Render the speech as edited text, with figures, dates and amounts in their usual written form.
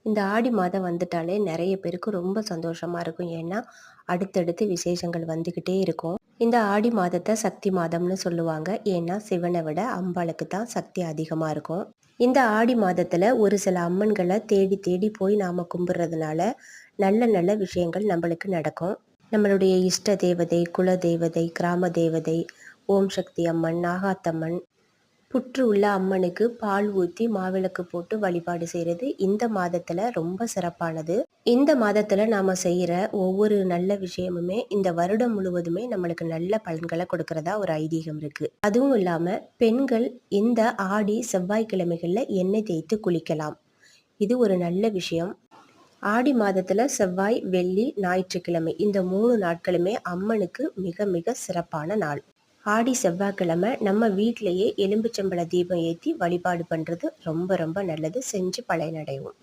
இந்த ஆடி மாதம் வந்துட்டாலே நிறைய பேருக்கு ரொம்ப சந்தோஷமா இருக்கும். ஏன்னா, அடுத்தடுத்து விசேஷங்கள் வந்துக்கிட்டே இருக்கும். இந்த ஆடி மாதத்தை சக்தி மாதம்னு சொல்லுவாங்க. ஏன்னா, சிவனை விட அம்பாளுக்கு தான் சக்தி அதிகமா இருக்கும். இந்த ஆடி மாதத்துல ஒரு சில அம்மன்களை தேடி தேடி போய் நாம கும்பிடுறதுனால நல்ல நல்ல விஷயங்கள் நம்மளுக்கு நடக்கும். நம்மளுடைய இஷ்ட தேவதை, குல தேவதை, கிராம தேவதை, ஓம் சக்தி அம்மன், நாகாத்தம்மன், புற்று உள்ள அம்மனுக்கு பால் ஊற்றி மாவிளக்கு போட்டு வழிபாடு செய்கிறது இந்த மாதத்துல ரொம்ப சிறப்பானது. இந்த மாதத்துல நாம செய்யற ஒவ்வொரு நல்ல விஷயமுமே இந்த வருடம் முழுவதுமே நம்மளுக்கு நல்ல பலன்களை கொடுக்கறதா ஒரு ஐதீகம் இருக்கு. அதுவும் இல்லாம பெண்கள் இந்த ஆடி செவ்வாய்க்கிழமைகள்ல எண்ணெய் தேய்த்து குளிக்கலாம். இது ஒரு நல்ல விஷயம். ஆடி மாதத்துல செவ்வாய், வெள்ளி, ஞாயிற்றுக்கிழமை இந்த 3 நாட்களுமே அம்மனுக்கு மிக மிக சிறப்பான நாள். ஆடி செவ்வாய்க்கிழமை நம்ம வீட்டிலேயே எலும்புச்சம்பழ தீபம் ஏற்றி வழிபாடு பண்றது ரொம்ப ரொம்ப நல்லது. செஞ்சு பலனடைவோம்.